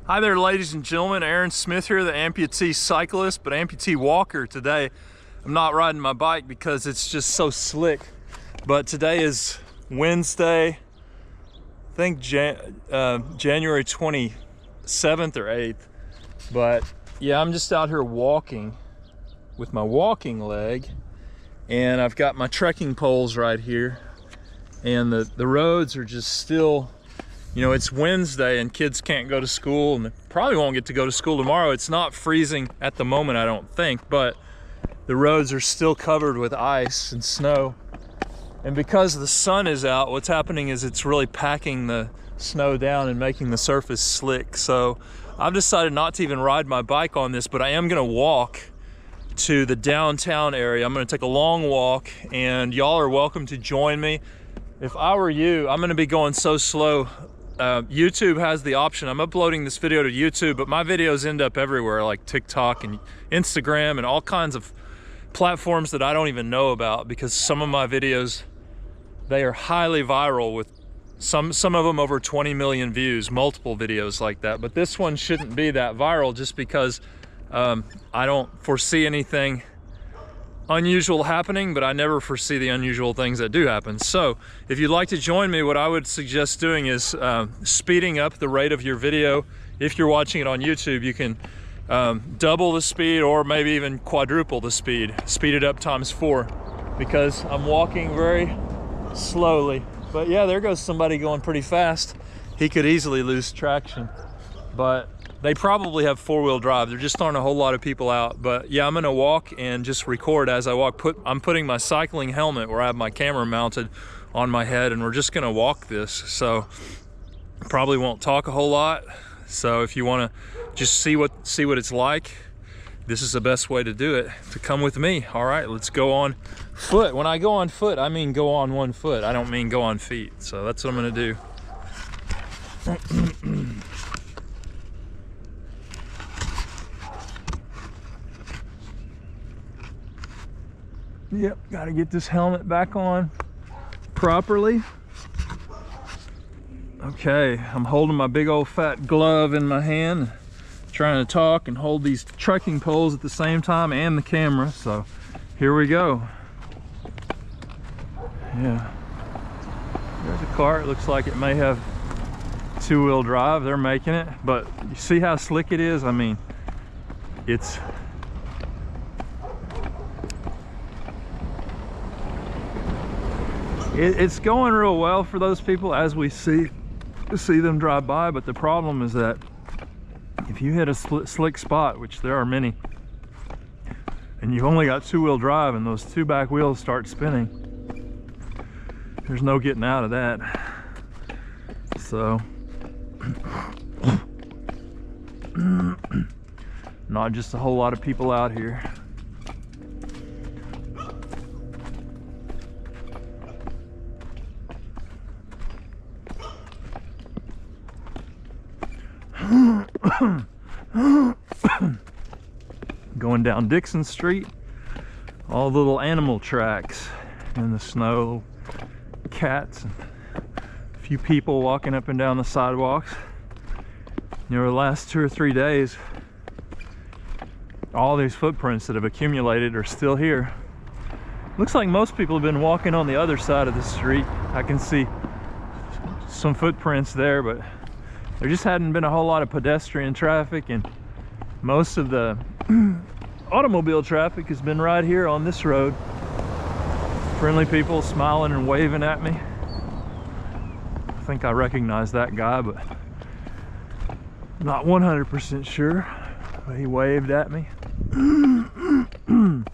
Hi there, ladies and gentlemen. Aaron Smith here, the amputee cyclist, but amputee walker today. I'm not riding my bike because it's just so slick. But today is Wednesday, I think January 27th or 8th. But yeah, I'm just out here walking with my walking leg, and I've got my trekking poles right here. And the roads are just still, you know, it's Wednesday and kids can't go to school and probably won't get to go to school tomorrow. It's not freezing at the moment, I don't think, but the roads are still covered with ice and snow. And because the sun is out, what's happening is it's really packing the snow down and making the surface slick. So I've decided not to even ride my bike on this, but I am gonna walk to the downtown area. I'm gonna take a long walk, and y'all are welcome to join me. If I were you, I'm gonna be going so slow. YouTube has the option. I'm uploading this video to YouTube, but my videos end up everywhere, like TikTok and Instagram and all kinds of platforms that I don't even know about, because some of my videos, they are highly viral with some of them over 20 million views, multiple videos like that. But this one shouldn't be that viral just because I don't foresee anything unusual happening, but I never foresee the unusual things that do happen. So if you'd like to join me, what I would suggest doing is speeding up the rate of your video. If you're watching it on YouTube, you can double the speed or maybe even quadruple the speed. Speed it up ×4, because I'm walking very slowly. But yeah, there goes somebody going pretty fast. He could easily lose traction, but they probably have four-wheel drive. There just aren't a whole lot of people out. But yeah, I'm gonna walk and just record as I walk. I'm putting my cycling helmet where I have my camera mounted on my head, and we're just gonna walk this. So probably won't talk a whole lot. So if you wanna just see what it's like, this is the best way to do it, to come with me. All right, let's go on foot. When I go on foot, I mean go on one foot. I don't mean go on feet. So that's what I'm gonna do. Yep, gotta get this helmet back on properly. Okay, I'm holding my big old fat glove in my hand, trying to talk and hold these trekking poles at the same time and the camera. So here we go. Yeah, there's a car. It looks like it may have two-wheel drive. They're making it, but you see how slick it is? I mean, it's going real well for those people as we see them drive by. But the problem is that if you hit a slick spot, which there are many, and you've only got two-wheel drive and those two back wheels start spinning, there's no getting out of that. So not just a whole lot of people out here. Going down Dixon Street, all the little animal tracks in the snow, cats, and a few people walking up and down the sidewalks. You know, the last 2 or 3 days, all these footprints that have accumulated are still here. Looks like most people have been walking on the other side of the street. I can see some footprints there, but there just hadn't been a whole lot of pedestrian traffic, and most of the automobile traffic has been right here on this road. Friendly people smiling and waving at me. I think I recognize that guy, but not 100% sure, but he waved at me. On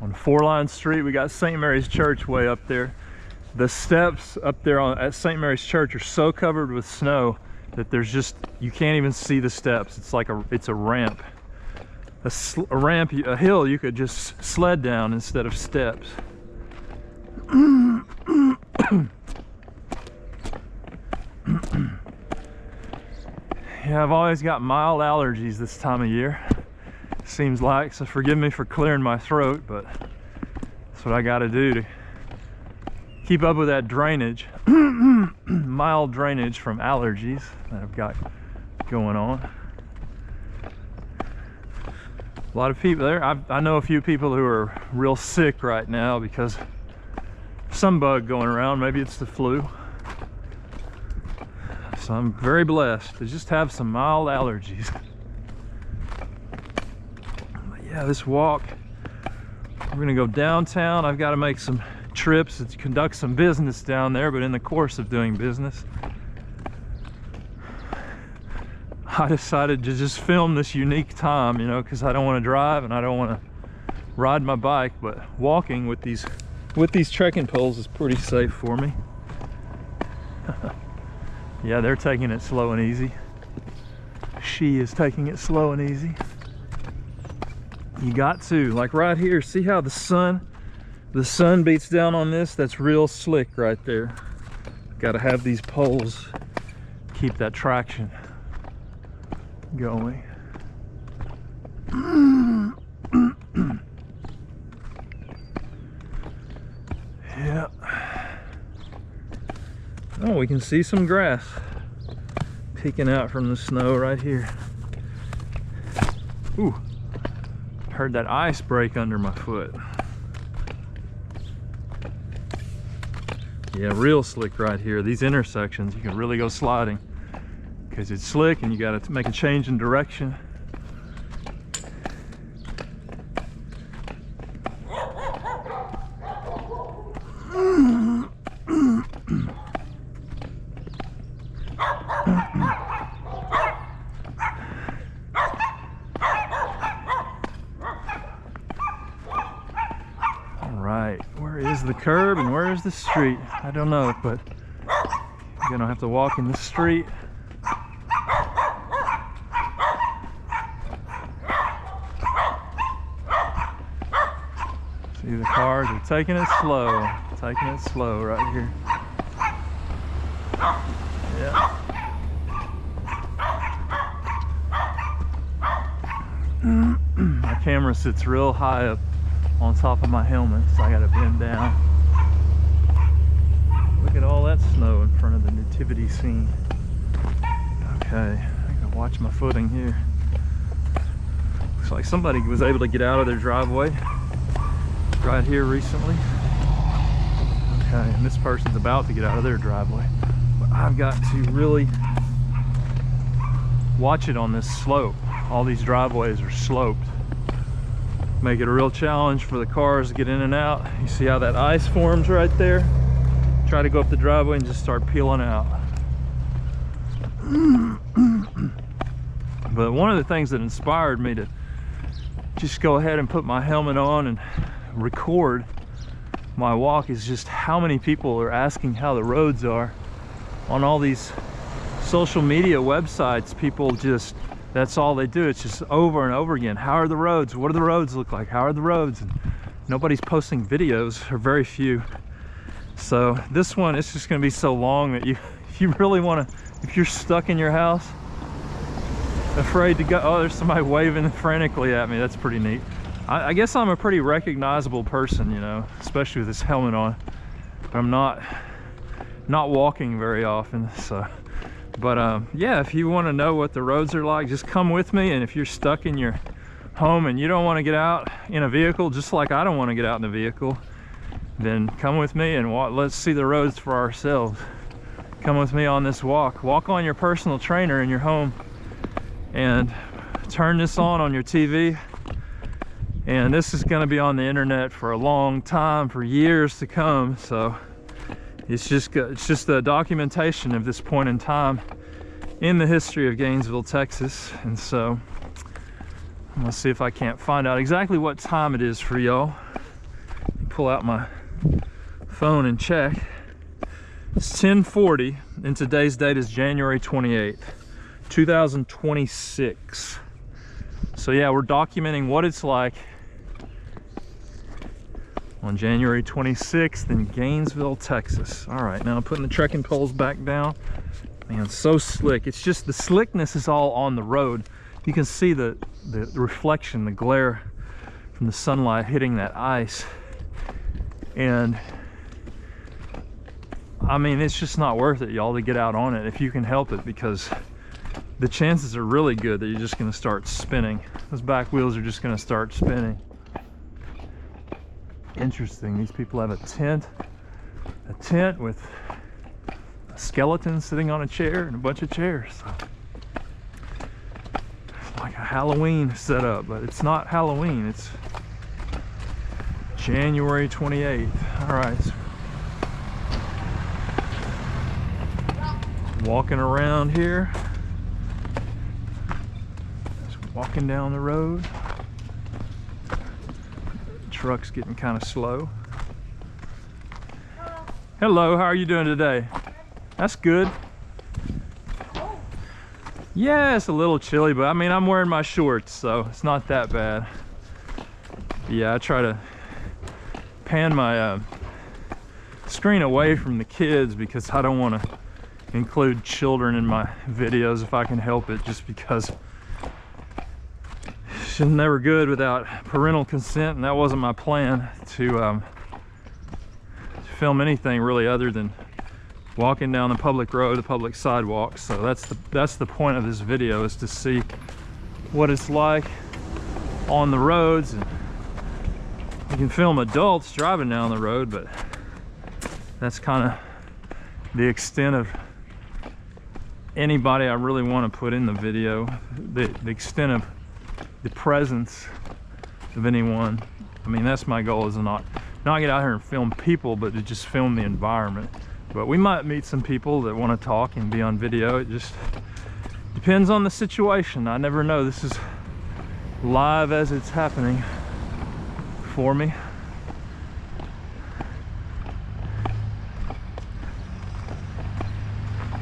4-Line Street, we got St. Mary's Church way up there. The steps up there at St. Mary's Church are so covered with snow that there's just, you can't even see the steps. It's like it's a ramp. A ramp, a hill you could just sled down instead of steps. Yeah, I've always got mild allergies this time of year, seems like, so forgive me for clearing my throat, but that's what I gotta do to keep up with that drainage. Mild drainage from allergies that I've got going on. A lot of people there. I know a few people who are real sick right now because some bug going around. Maybe it's the flu. So I'm very blessed to just have some mild allergies. But yeah, this walk, we're gonna go downtown. I've got to make some trips to conduct some business down there, but in the course of doing business, I decided to just film this unique time, you know, because I don't want to drive and I don't want to ride my bike, but walking with these trekking poles is pretty safe for me. Yeah, they're taking it slow and easy. She is taking it slow and easy. You got to, like right here, see how the sun beats down on this? That's real slick right there. Got to have these poles keep that traction going. Yeah. Oh, we can see some grass peeking out from the snow right here. Ooh, heard that ice break under my foot. Yeah, real slick right here. These intersections, you can really go sliding because it's slick and you got to make a change in direction. The curb and where is the street? I don't know, but you're gonna have to walk in the street. See, the cars are taking it slow right here. Yeah. My camera sits real high up on top of my helmet, so I gotta bend down. Look at all that snow in front of the nativity scene. Okay, I gotta watch my footing here. Looks like somebody was able to get out of their driveway right here recently. Okay, and this person's about to get out of their driveway. But I've got to really watch it on this slope. All these driveways are sloped. Make it a real challenge for the cars to get in and out. You see how that ice forms right there? Try to go up the driveway and just start peeling out. But one of the things that inspired me to just go ahead and put my helmet on and record my walk is just how many people are asking how the roads are. On all these social media websites, people just, that's all they do. It's just over and over again. How are the roads? What do the roads look like? How are the roads? And nobody's posting videos, or very few. So this one, it's just gonna be so long that if you really wanna, if you're stuck in your house, afraid to go, oh, there's somebody waving frantically at me. That's pretty neat. I guess I'm a pretty recognizable person, you know, especially with this helmet on. But I'm not walking very often, so. But yeah, if you want to know what the roads are like, just come with me. And if you're stuck in your home and you don't want to get out in a vehicle, just like I don't want to get out in a vehicle, then come with me and let's see the roads for ourselves. Come with me on this walk. Walk on your personal trainer in your home and turn this on your TV. And this is going to be on the internet for a long time, for years to come. So it's just a documentation of this point in time in the history of Gainesville, Texas. And so I'm gonna see if I can't find out exactly what time it is for y'all. Pull out my phone and check. It's 10:40 and today's date is January 28th, 2026. So yeah, we're documenting what it's like on January 26th in Gainesville, Texas. All right, now I'm putting the trekking poles back down. Man, it's so slick. It's just the slickness is all on the road. You can see the reflection, the glare from the sunlight hitting that ice. And I mean, it's just not worth it, y'all, to get out on it if you can help it, because the chances are really good that you're just going to start spinning. Those back wheels are just going to start spinning. Interesting. These people have a tent with a skeleton sitting on a chair and a bunch of chairs. So it's like a Halloween setup, but it's not Halloween. It's January 28th. All right. So walking around here. Just walking down the road. Truck's getting kind of slow. Hello, how are you doing today? That's good. Yeah, it's a little chilly, but I mean, I'm wearing my shorts, so it's not that bad. Yeah, I try to pan my screen away from the kids because I don't want to include children in my videos if I can help it, just because it's never good without parental consent, and that wasn't my plan to film anything really other than walking down the public road, the public sidewalk. So that's the point of this video, is to see what it's like on the roads. And you can film adults driving down the road, but that's kind of the extent of anybody I really want to put in the video, the extent of the presence of anyone. I mean, that's my goal, is not get out here and film people, but to just film the environment. But we might meet some people that want to talk and be on video. It just depends on the situation. I never know. This is live as it's happening for me.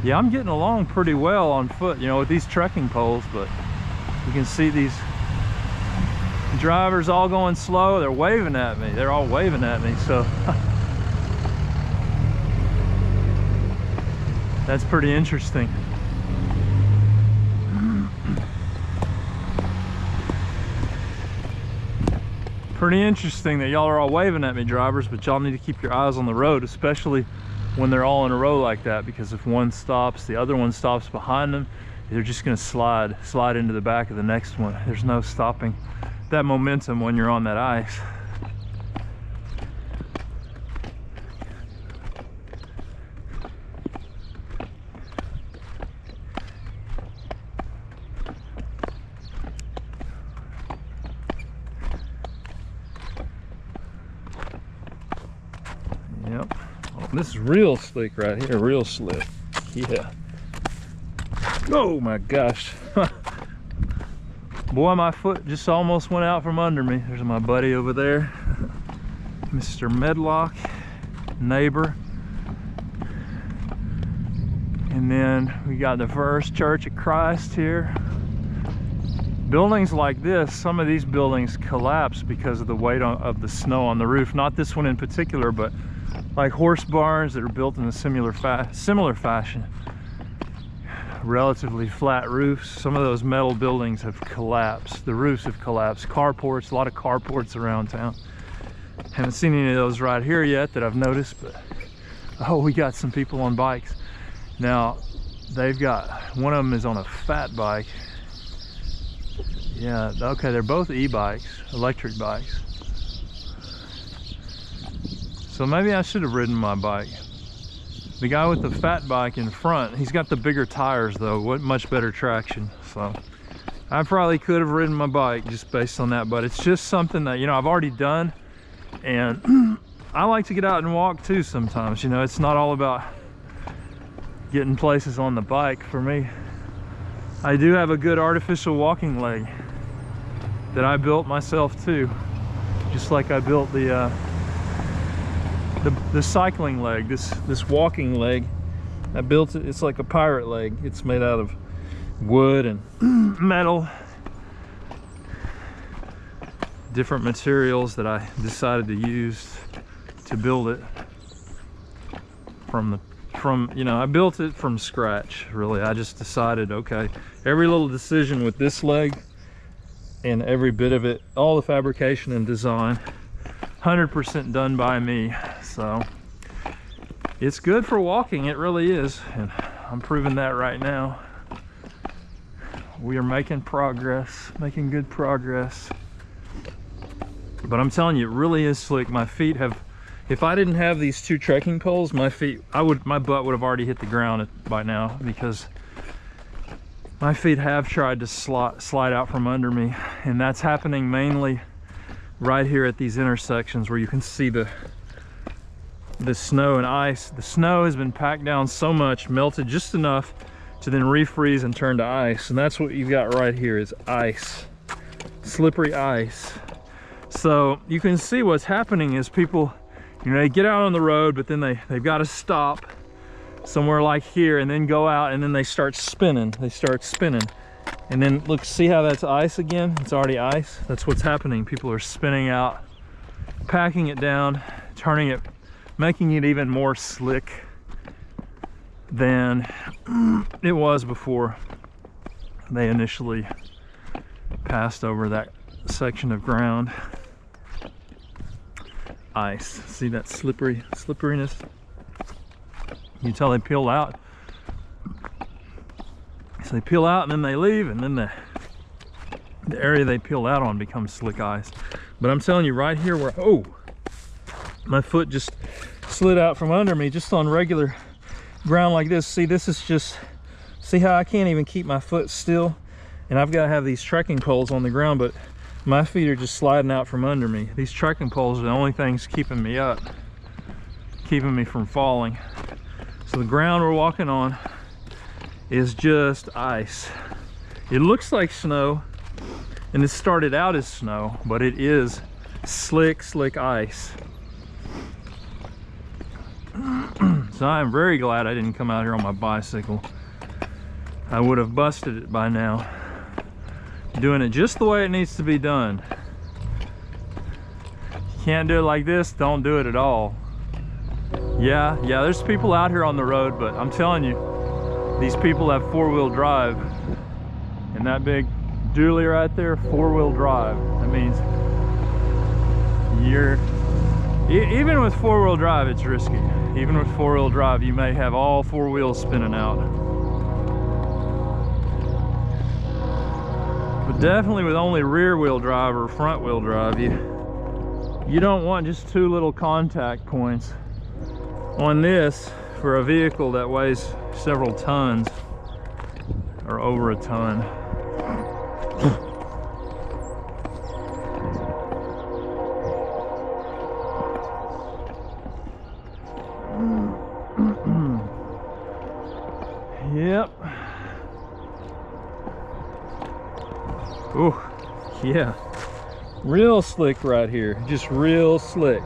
Yeah, I'm getting along pretty well on foot, you know, with these trekking poles, but you can see these drivers all going slow. They're waving at me. They're all waving at me, so that's pretty interesting. Pretty interesting that y'all are all waving at me, drivers, but y'all need to keep your eyes on the road, especially when they're all in a row like that, because if one stops, the other one stops behind them, they're just going to slide into the back of the next one. There's no stopping that momentum when you're on that ice. Yep. Oh, this is real slick right here, real slick. Yeah. Oh my gosh. Boy, my foot just almost went out from under me. There's my buddy over there, Mr. Medlock, neighbor. And then we got the First Church of Christ here. Buildings like this, some of these buildings collapse because of the weight of the snow on the roof. Not this one in particular, but like horse barns that are built in a similar fashion. Relatively flat roofs. Some of those metal buildings have collapsed. The roofs have collapsed. Carports, a lot of carports around town. Haven't seen any of those right here yet that I've noticed, but oh, we got some people on bikes. Now, they've got, one of them is on a fat bike. Yeah, okay, they're both e-bikes, electric bikes. So maybe I should have ridden my bike. The guy with the fat bike in front, he's got the bigger tires though, much better traction. So I probably could have ridden my bike just based on that, but it's just something that, you know, I've already done, and I like to get out and walk too sometimes. You know, it's not all about getting places on the bike for me. I do have a good artificial walking leg that I built myself too, just like I built the cycling leg, this walking leg. I built it. It's like a pirate leg. It's made out of wood and metal, different materials that I decided to use to build it from you know, I built it from scratch, really. I just decided, okay, every little decision with this leg and every bit of it, all the fabrication and design, 100% done by me. So it's good for walking, it really is, and I'm proving that right now. We are making progress, making good progress. But I'm telling you, it really is slick. My feet have, if I didn't have these two trekking poles, my butt would have already hit the ground by now, because my feet have tried to slide out from under me. And that's happening mainly right here at these intersections where you can see the snow and ice. The snow has been packed down so much, melted just enough to then refreeze and turn to ice. And that's what you've got right here, is ice, slippery ice. So you can see what's happening is people, you know, they get out on the road, but then they've got to stop somewhere like here and then go out, and then they start spinning. And then look, see how that's ice again? It's already ice. That's what's happening. People are spinning out, packing it down, turning it, making it even more slick than it was before they initially passed over that section of ground. Ice. See that slipperiness? You can tell they peel out. So they peel out and then they leave, and then the area they peel out on becomes slick ice. But I'm telling you, right here where, oh, my foot just slid out from under me just on regular ground like this. See, this is just, see how I can't even keep my foot still, and I've got to have these trekking poles on the ground, but my feet are just sliding out from under me. These trekking poles are the only things keeping me up, keeping me from falling. So the ground we're walking on is just ice. It looks like snow, and it started out as snow, but it is slick ice. So I'm very glad I didn't come out here on my bicycle. I would have busted it by now. Doing it just the way it needs to be done. You can't do it like this, don't do it at all. Yeah, there's people out here on the road, but I'm telling you, these people have four-wheel drive. And that big dually right there, four-wheel drive. That means even with four-wheel drive, it's risky. Even with four-wheel drive, you may have all four wheels spinning out. But definitely with only rear-wheel drive or front-wheel drive, you don't want just two little contact points on this for a vehicle that weighs several tons or over a ton. Yep. Oh, yeah. Real slick right here. Just real slick.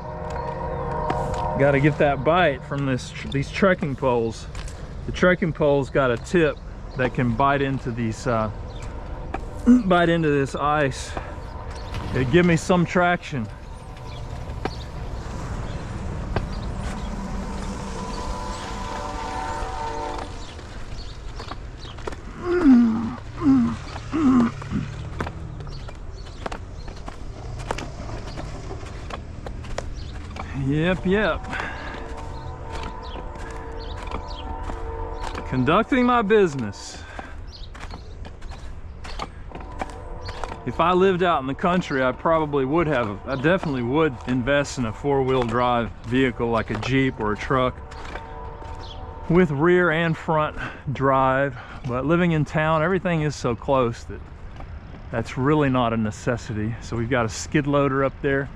Got to get that bite from these trekking poles. The trekking poles got a tip that can bite into these bite into this ice. It'd give me some traction. Yep. Conducting my business. If I lived out in the country, I definitely would invest in a four-wheel drive vehicle like a Jeep or a truck with rear and front drive. But living in town, everything is so close that that's really not a necessity. So we've got a skid loader up there.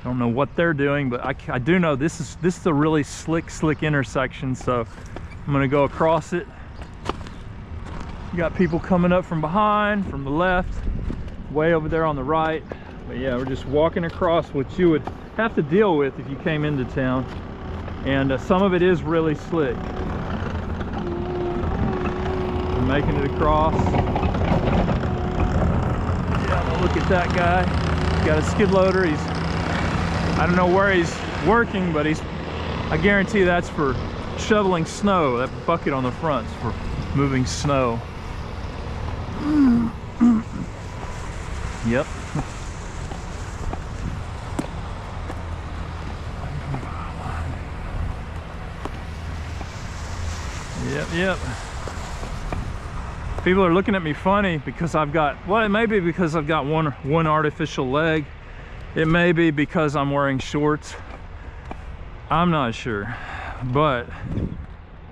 I don't know what they're doing, but I do know this is a really slick intersection. So I'm gonna go across it. You got people coming up from behind, from the left, way over there on the right. But yeah, we're just walking across what you would have to deal with if you came into town. And some of it is really slick. We're making it across. Yeah, look at that guy. He's got a skid loader. I don't know where he's working, but I guarantee that's for shoveling snow. That bucket on the front's for moving snow. Yep. Yep. People are looking at me funny because I've got, well, it may be because I've got one artificial leg. It may be because I'm wearing shorts. I'm not sure, but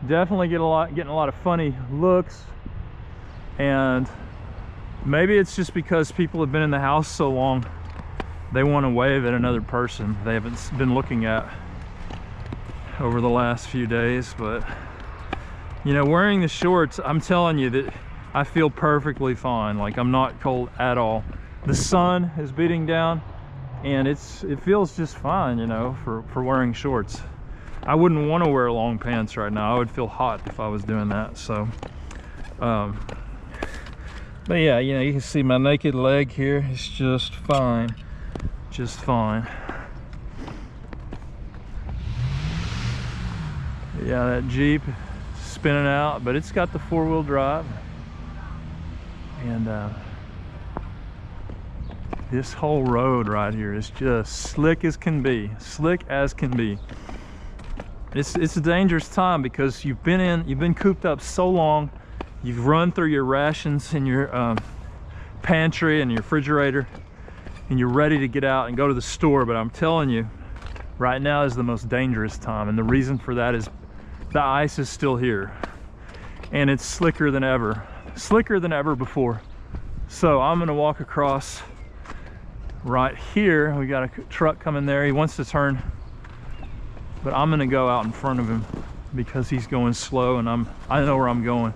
definitely getting a lot of funny looks. And maybe it's just because people have been in the house so long, they want to wave at another person they haven't been looking at over the last few days. But you know, wearing the shorts, I'm telling you that I feel perfectly fine. Like, I'm not cold at all. The sun is beating down and it feels just fine, you know, for wearing shorts. I wouldn't want to wear long pants right now. I would feel hot if I was doing that. So but yeah, you know, you can see my naked leg here. It's just fine, just fine. Yeah, that Jeep spinning out, but it's got the 4-wheel drive. And this whole road right here is just slick as can be, slick as can be. It's a dangerous time because you've been cooped up so long. You've run through your rations in your pantry and your refrigerator, and you're ready to get out and go to the store. But I'm telling you, right now is the most dangerous time, and the reason for that is the ice is still here, and it's slicker than ever before. So I'm gonna walk across right here. We got a truck coming there. He wants to turn, but I'm gonna go out in front of him because he's going slow, and I know where I'm going.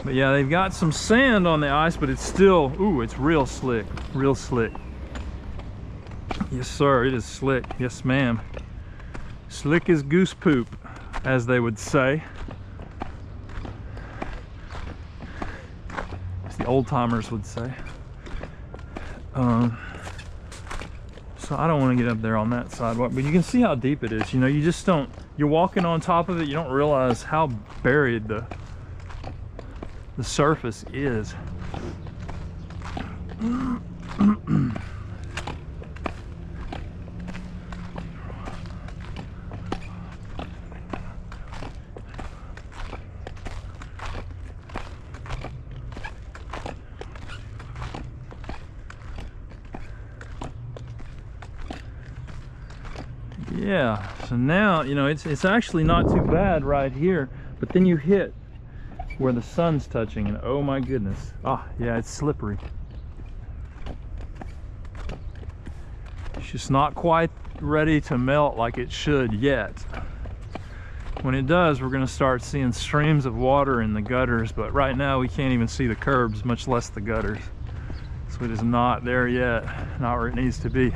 But yeah, they've got some sand on the ice, but it's still, ooh, it's real slick, real slick. Yes sir, it is slick. Yes ma'am. Slick as goose poop, as they would say. The old timers would say. So I don't want to get up there on that sidewalk, but you can see how deep it is. You know, you just don't, you're walking on top of it, you don't realize how buried the surface is. Yeah, so now, you know, it's actually not too bad right here, but then you hit where the sun's touching, and oh my goodness. Ah, yeah, it's slippery. It's just not quite ready to melt like it should yet. When it does, we're gonna start seeing streams of water in the gutters, but right now we can't even see the curbs, much less the gutters. So it is not there yet, not where it needs to be.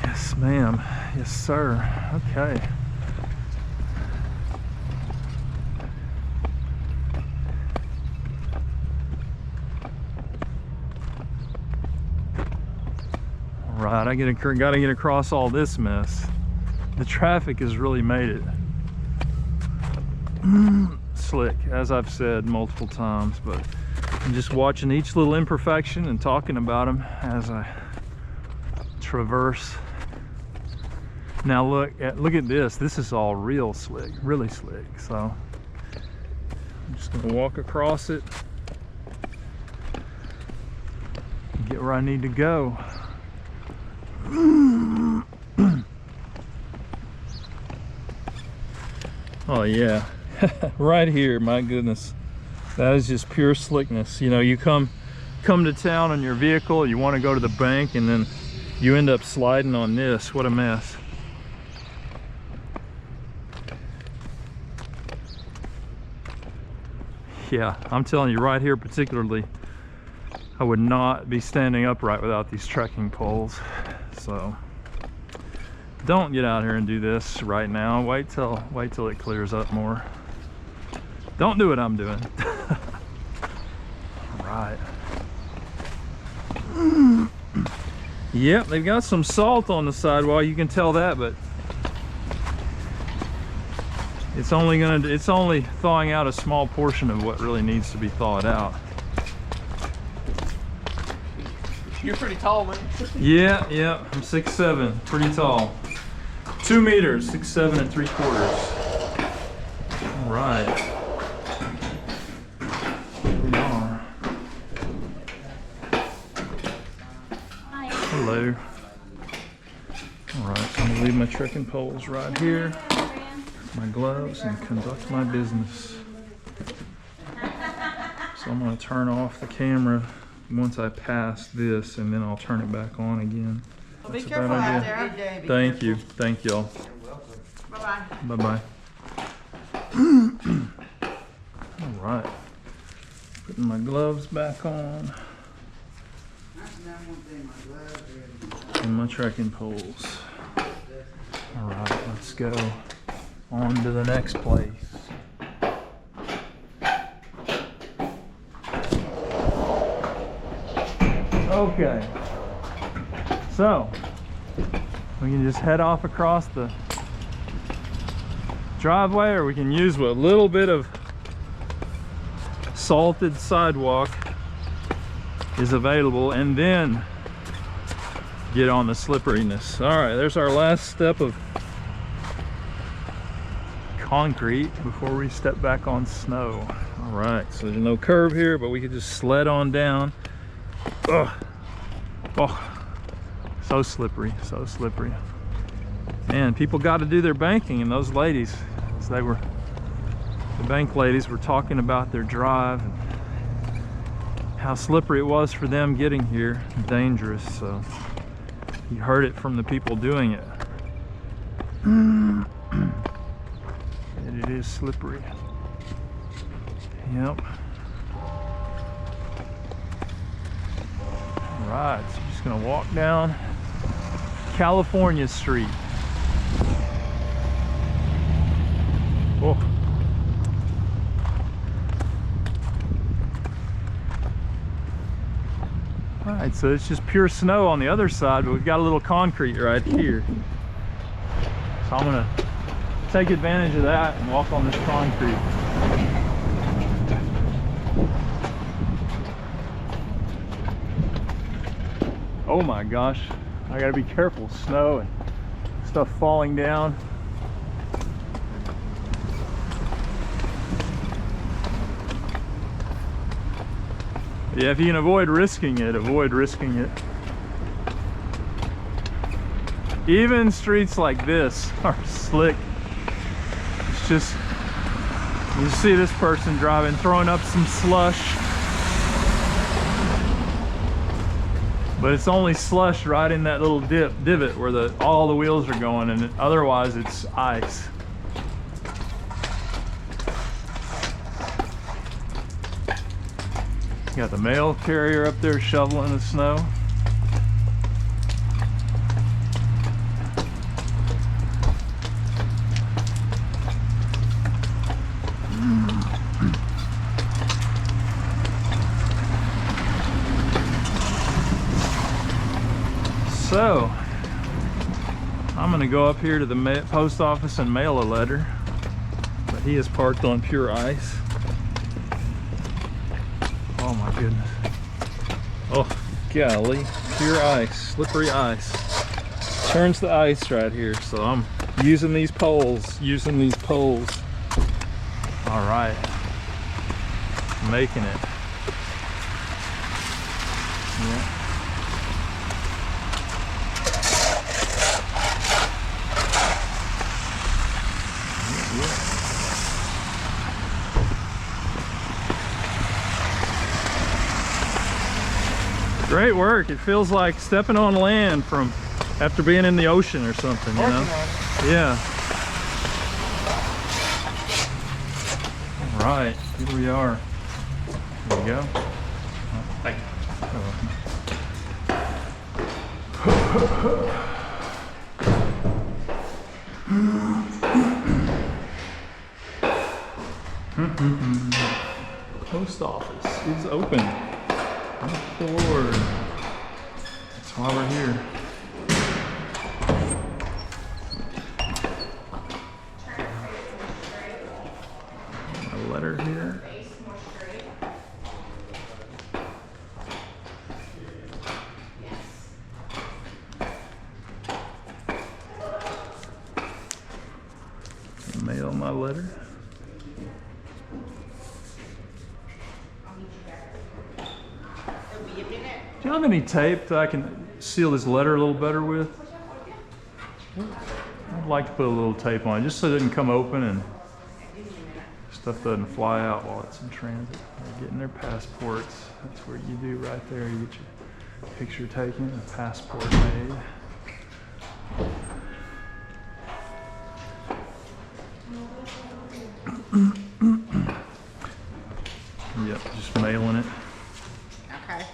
Yes, ma'am. Yes, sir. Okay. All right, I gotta get across all this mess. The traffic has really made it slick, as I've said multiple times, but I'm just watching each little imperfection and talking about them as I traverse. Now look at this. This is all real slick, really slick. So I'm just gonna walk across it and get where I need to go. Oh yeah, right here, my goodness. That is just pure slickness. You know, you come to town in your vehicle, you want to go to the bank, and then you end up sliding on this. What a mess. Yeah, I'm telling you, right here particularly, I would not be standing upright without these trekking poles. So don't get out here and do this right now. Wait till it clears up more. Don't do what I'm doing. All right. Yep, they've got some salt on the sidewalk, you can tell that, but it's only thawing out a small portion of what really needs to be thawed out. You're pretty tall, man. Yeah, I'm 6'7", pretty tall. 2 meters, 6'7" and 3/4. All right. later. All right, so I'm gonna leave my trekking poles right here, my gloves, and conduct my business. So I'm gonna turn off the camera once I pass this, and then I'll turn it back on again. Be careful out there. Thank you. Thank y'all. Bye-bye. Bye-bye. All right. Putting my gloves back on. And my trekking poles. All right, let's go on to the next place. Okay, so we can just head off across the driveway, or we can use a little bit of salted sidewalk is available and then get on the slipperiness. All right, there's our last step of concrete before we step back on snow. All right, so there's no curve here, but we could just sled on down. Ugh. Oh, so slippery, so slippery. Man, people got to do their banking, and those ladies, the bank ladies were talking about their drive and how slippery it was for them getting here, dangerous. So you heard it from the people doing it. And it is slippery. Yep. Alright, so just gonna walk down California Street. Oh. Alright, so it's just pure snow on the other side, but we've got a little concrete right here. So I'm gonna take advantage of that and walk on this concrete. Oh my gosh, I gotta be careful. Snow and stuff falling down. Yeah, if you can avoid risking it, avoid risking it. Even streets like this are slick. It's just, you see this person driving, throwing up some slush. But it's only slush right in that little divot where all the wheels are going, and otherwise it's ice. Got the mail carrier up there shoveling the snow. So, I'm gonna go up here to the post office and mail a letter, but he is parked on pure ice. Oh my goodness. Oh, golly, pure ice, slippery ice. Turns the ice right here, so I'm using these poles, All right, making it. Yeah. Great work. It feels like stepping on land from after being in the ocean or something, you know? Yeah. All right, here we are. There we go. Thank you. Post office is open. Thank the Lord. That's why we're here. A letter here. Mail my letter. Do you have any tape that I can seal this letter a little better with? I'd like to put a little tape on it just so it doesn't come open and stuff doesn't fly out while it's in transit. They're getting their passports. That's what you do right there. You get your picture taken, a passport made. Yep, just mailing it. Okay.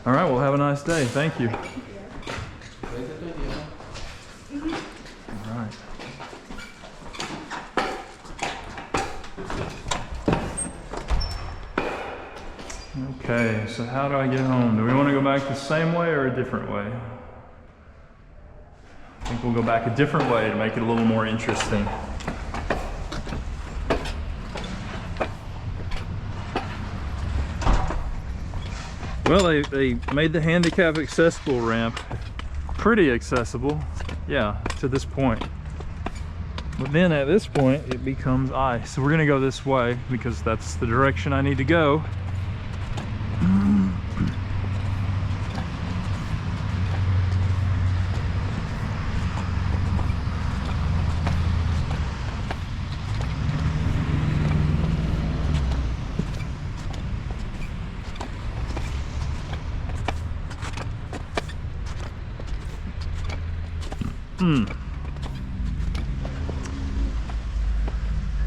All right, well, have a nice day. Thank you. All right. Okay, so how do I get home? Do we want to go back the same way or a different way? I think we'll go back a different way to make it a little more interesting. Well, they made the handicap accessible ramp pretty accessible, yeah, to this point. But then at this point, it becomes ice. So we're gonna go this way because that's the direction I need to go.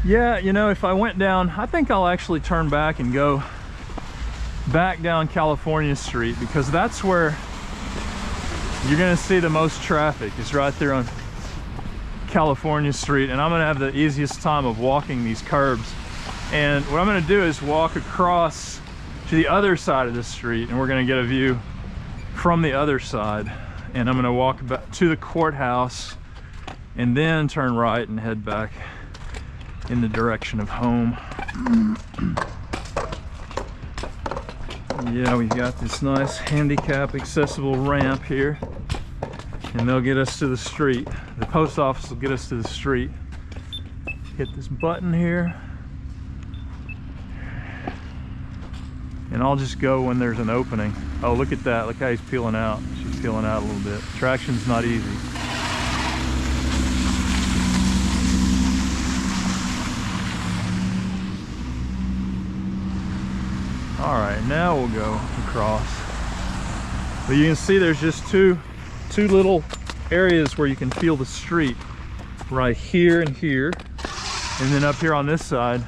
Yeah, you know, if I went down, I think I'll actually turn back and go back down California Street because that's where you're gonna see the most traffic. It's right there on California Street, and I'm gonna have the easiest time of walking these curbs. And what I'm gonna do is walk across to the other side of the street, and we're gonna get a view from the other side. And I'm gonna walk back to the courthouse and then turn right and head back in the direction of home. Yeah, we've got this nice handicap accessible ramp here, and they'll get us to the street. The post office will get us to the street. Hit this button here, and I'll just go when there's an opening. Oh, look at that. Look how he's peeling out. She's peeling out a little bit. Traction's not easy. All right, now we'll go across. But you can see there's just two little areas where you can feel the street, right here and here, and then up here on this side,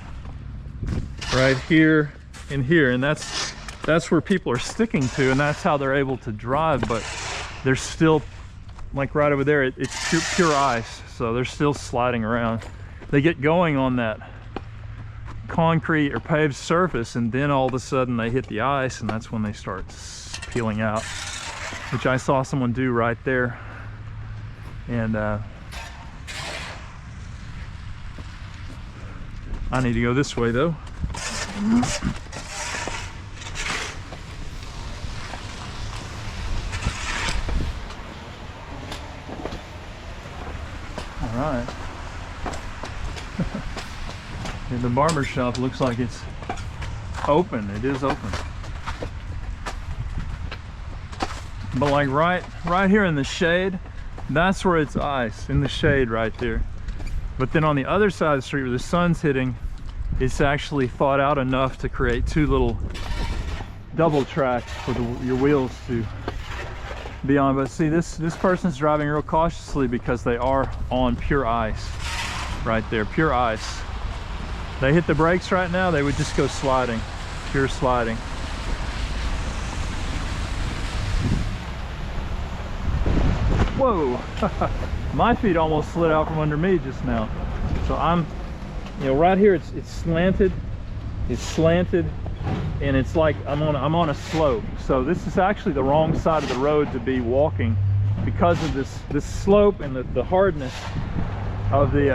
right here and here, and that's where people are sticking to, and that's how they're able to drive. But there's still, like right over there, it's pure ice, so they're still sliding around. They get going on that concrete or paved surface, and then all of a sudden they hit the ice, and that's when they start peeling out, which I saw someone do right there. And I need to go this way though. All right. The barber shop looks like it's open. It is open. But like right here in the shade, that's where it's ice, in the shade right there. But then on the other side of the street where the sun's hitting, it's actually thawed out enough to create two little double tracks for your wheels to be on. But see, this person's driving real cautiously because they are on pure ice right there, pure ice. They hit the brakes right now, they would just go sliding, pure sliding. Whoa, my feet almost slid out from under me just now. So I'm, you know, right here it's slanted, and it's like I'm on a slope. So this is actually the wrong side of the road to be walking because of this slope and the hardness of the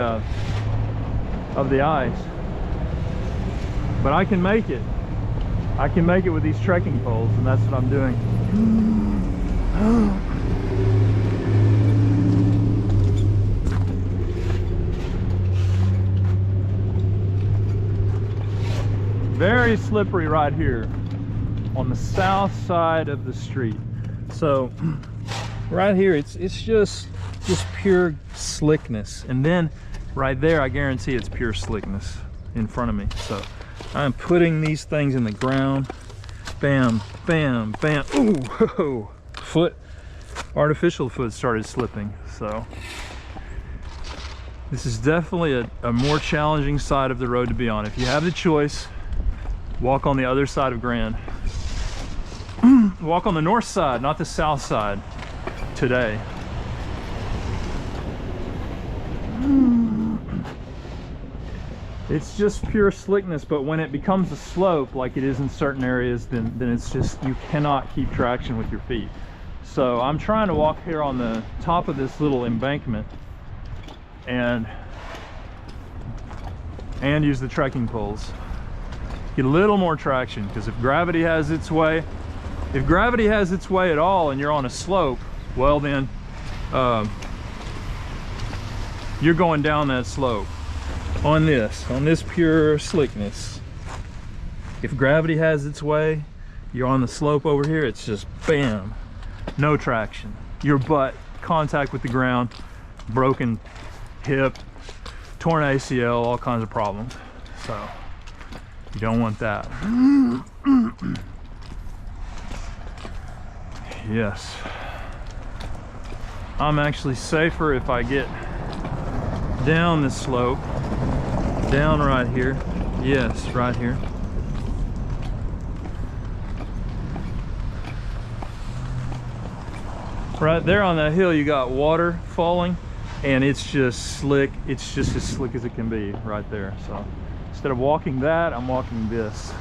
ice. But I can make it. I can make it with these trekking poles, and that's what I'm doing. Very slippery right here. on the south side of the street. So right here, it's just pure slickness. And then right there, I guarantee it's pure slickness in front of me. So I'm putting these things in the ground. Bam, bam, bam. Ooh, whoa. Foot, artificial foot started slipping. So this is definitely a more challenging side of the road to be on. If you have the choice, walk on the other side of Grand. Walk on the north side, not the south side today. It's just pure slickness, but when it becomes a slope like it is in certain areas, then it's just, you cannot keep traction with your feet. So I'm trying to walk here on the top of this little embankment and use the trekking poles. Get a little more traction, because if gravity has its way at all and you're on a slope, well then you're going down that slope. On this pure slickness, if gravity has its way, you're on the slope over here, it's just bam, no traction. Your butt, contact with the ground, broken hip, torn ACL, all kinds of problems. So you don't want that. Yes, I'm actually safer if I get down this slope. Down right here. Yes, right here. Right there on that hill, you got water falling, and it's just slick. It's just as slick as it can be right there. So instead of walking that, I'm walking this.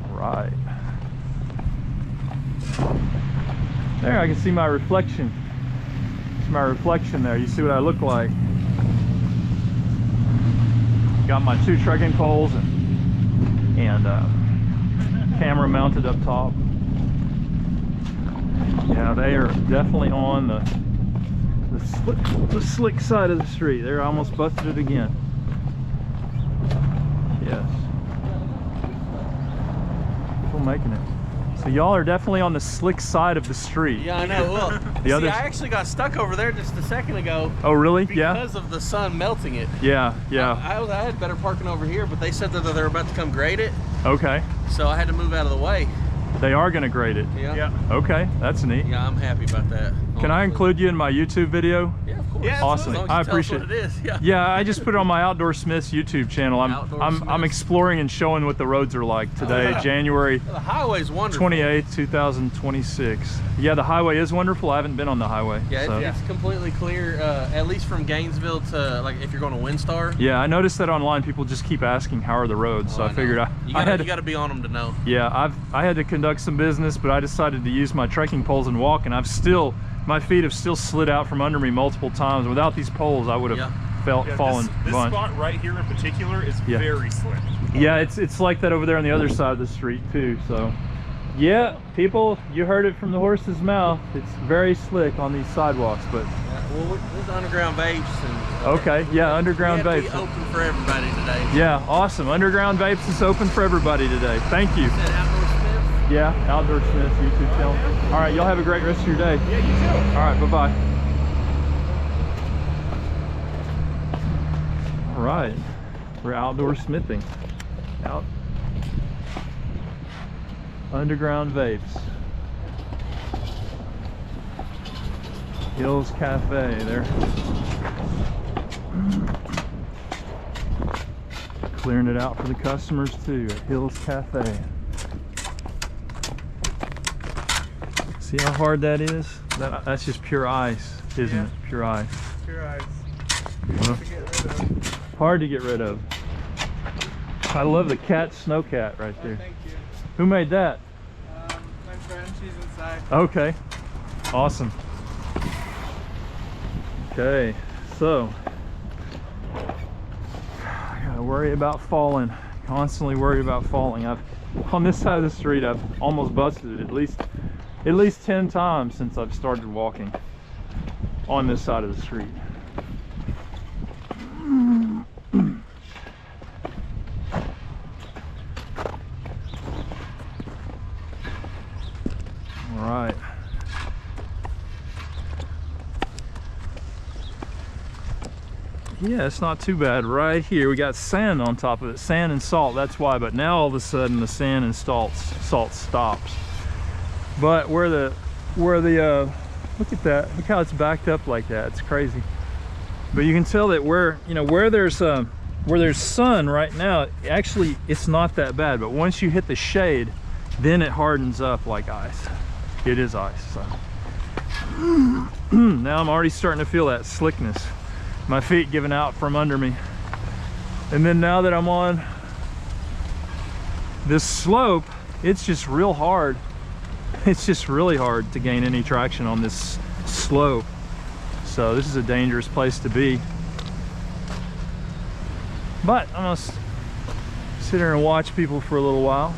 Right there, I can see my reflection. It's my reflection there. You see what I look like. Got my 2 trekking poles and camera mounted up top. Yeah, they are definitely on the slick side of the street. They're almost busted it again. Yes. Making it. So y'all are definitely on the slick side of the street. Yeah, I know. Well, I actually got stuck over there just a second ago. Oh, really? Because of the sun melting it. Yeah, yeah. I had better parking over here, but they said that they're about to come grade it. Okay. So I had to move out of the way. They are going to grade it? Yeah. Okay, that's neat. Yeah, I'm happy about that. Can I include you in my YouTube video? Yeah, of course. Yeah, awesome. I appreciate it. Yeah, I just put it on my Outdoor Smiths YouTube channel. I'm exploring and showing what the roads are like today, January the highway's wonderful. 28th, 2026. Yeah, the highway is wonderful. I haven't been on the highway. Yeah, so. it's completely clear, at least from Gainesville to, like, if you're going to Windstar. Yeah, I noticed that online. People just keep asking how are the roads, so I figured you got to be on them to know. Yeah, I had to conduct some business, but I decided to use my trekking poles and walk, and my feet have still slid out from under me multiple times. Without these poles, I would have fallen. This spot right here in particular is very slick. Yeah, it's like that over there on the other side of the street too. So yeah, people, you heard it from the horse's mouth. It's very slick on these sidewalks. But well, there's underground vapes and okay, yeah, underground vapes. Be open for everybody today. Yeah, awesome. Underground vapes is open for everybody today. Thank you. Yeah, Outdoor Smiths YouTube channel. All right, y'all have a great rest of your day. Yeah, you too. All right, bye-bye. All right, we're outdoor smithing. Out. Underground vapes. Hills Cafe there. Clearing it out for the customers too at Hills Cafe. See how hard that is? That's just pure ice, isn't it? Pure ice. Pure ice. Hard to get rid of. I love the cat snowcat right there. Thank you. Who made that? My friend, she's inside. Okay, awesome. Okay, so I gotta worry about falling. Constantly worry about falling. On this side of the street, I've almost busted it. At at least 10 times since I've started walking on this side of the street. All right. Yeah, it's not too bad. Right here we got sand on top of it, sand and salt, that's why. But now all of a sudden the sand and salt stops. But where the look at that, look how it's backed up like that. It's crazy. But you can tell that where there's sun right now, actually it's not that bad. But once you hit the shade, then it hardens up like ice. It is ice. So now I'm already starting to feel that slickness, my feet giving out from under me. And then now that I'm on this slope, it's just real hard. It's just really hard to gain any traction on this slope. So this is a dangerous place to be. But I'm gonna sit here and watch people for a little while.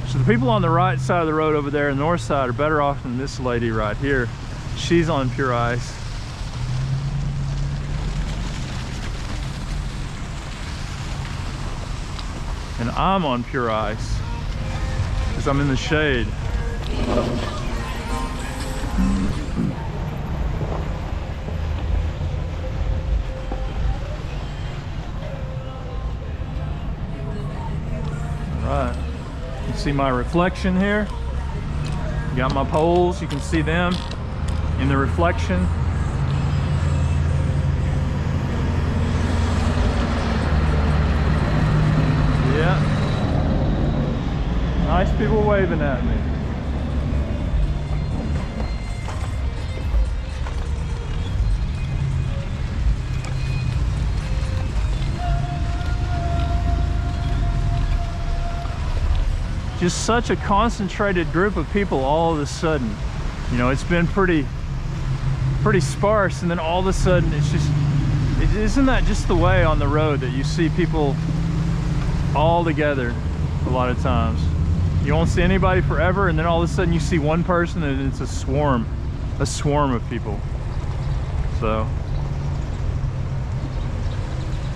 So the people on the right side of the road over there, the north side, are better off than this lady right here. She's on pure ice. And I'm on pure ice because I'm in the shade. All right. You see my reflection here. Got my poles, you can see them in the reflection. Yeah. Nice people waving at me. Just such a concentrated group of people all of a sudden. You know, it's been pretty sparse, and then all of a sudden it's just, isn't that just the way on the road that you see people all together a lot of times? You won't see anybody forever, and then all of a sudden you see one person and it's a swarm of people. So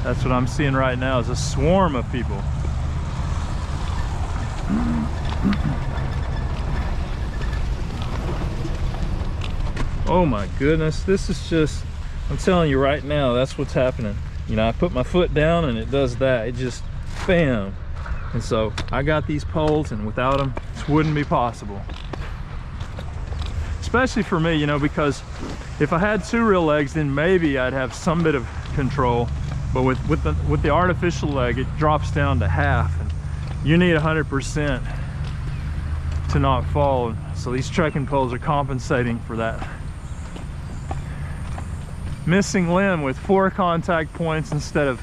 that's what I'm seeing right now, is a swarm of people. Oh my goodness, this is just, I'm telling you right now, that's what's happening. You know, I put my foot down and it does that. It just, bam. And so I got these poles, and without them, this wouldn't be possible. Especially for me, you know, because if I had two real legs, then maybe I'd have some bit of control. But with the artificial leg, it drops down to half. And you need 100% to not fall. So these trekking poles are compensating for that missing limb with 4 contact points instead of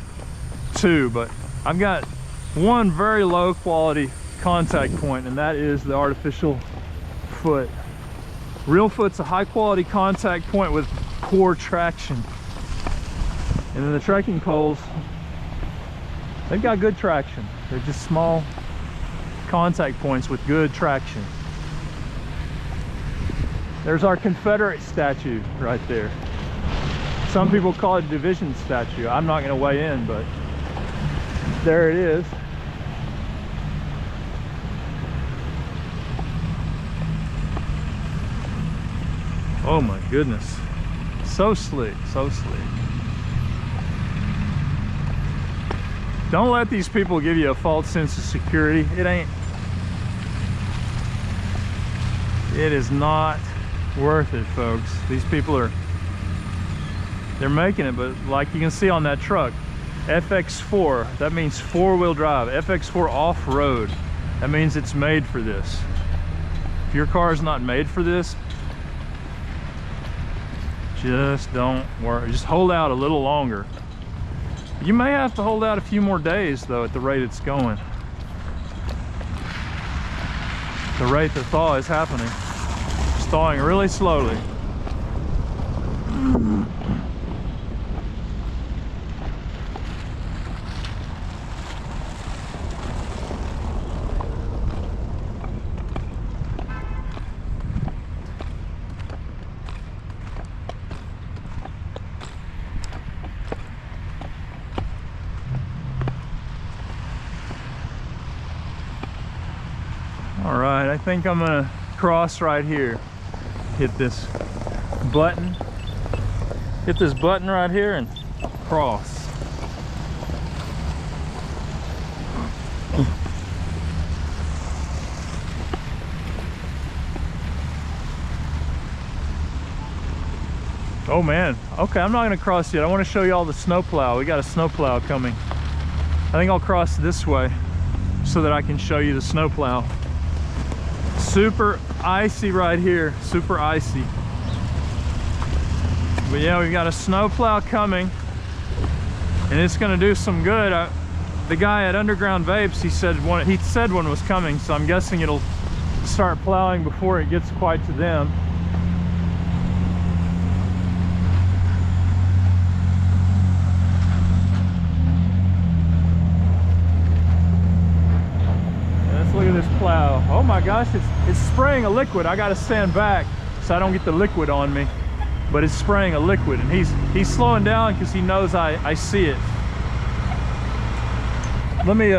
2. But I've got one very low quality contact point, and that is the artificial foot. Real foot's a high quality contact point with core traction. And then the trekking poles, they've got good traction. They're just small contact points with good traction. There's our Confederate statue right there. Some people call it a division statue. I'm not going to weigh in, but there it is. Oh my goodness. So slick, so slick. Don't let these people give you a false sense of security. It ain't. It is not worth it, folks. These people are, they're making it, but like you can see on that truck, FX4, that means 4-wheel drive. FX4 off-road, that means it's made for this. If your car is not made for this, just don't worry. Just hold out a little longer. You may have to hold out a few more days though at the rate it's going. The rate the thaw is happening. It's thawing really slowly. All right, I think I'm gonna cross right here. Hit this button. Hit this button right here and cross. Oh man, okay, I'm not gonna cross yet. I wanna show you all the snowplow. We got a snowplow coming. I think I'll cross this way so that I can show you the snowplow. Super icy right here, super icy. But yeah, we've got a snowplow coming and it's gonna do some good. The guy at Underground Vapes, he said one was coming, so I'm guessing it'll start plowing before it gets quite to them. Look at this plow. Oh my gosh, it's spraying a liquid. I gotta stand back so I don't get the liquid on me. But it's spraying a liquid, and he's slowing down because he knows I see it. Let me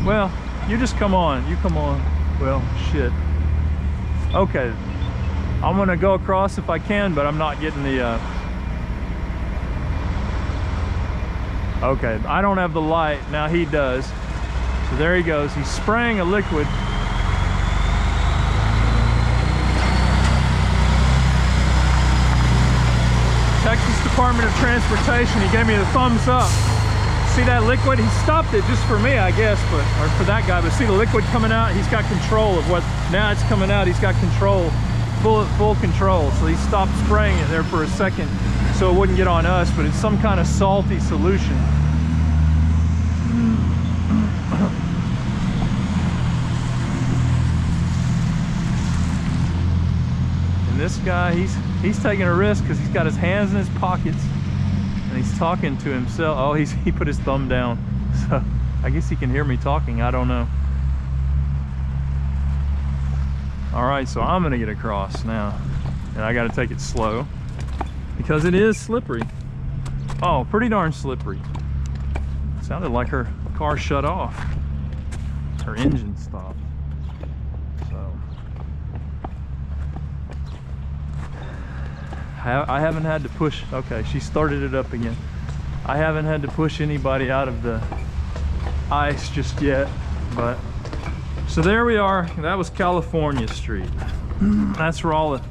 well, you just come on. You come on. Well, shit. Okay. I'm gonna go across if I can, but I'm not getting the okay, I don't have the light. Now he does. So there he goes. He's spraying a liquid. Texas Department of Transportation, he gave me the thumbs up. See that liquid? He stopped it just for me, I guess, or for that guy. But see the liquid coming out? He's got control of what, now it's coming out. He's got control, full control. So he stopped spraying it there for a second so it wouldn't get on us, but it's some kind of salty solution. This guy, he's taking a risk because he's got his hands in his pockets and he's talking to himself. Oh, he put his thumb down, so I guess he can hear me talking. I don't know. All right, so I'm gonna get across now, and I got to take it slow because it is slippery. Oh, pretty darn slippery. Sounded like her car shut off. Her engine stopped. I haven't had to push. Okay, she started it up again. I haven't had to push anybody out of the ice just yet, but so there we are. That was California Street. That's where all the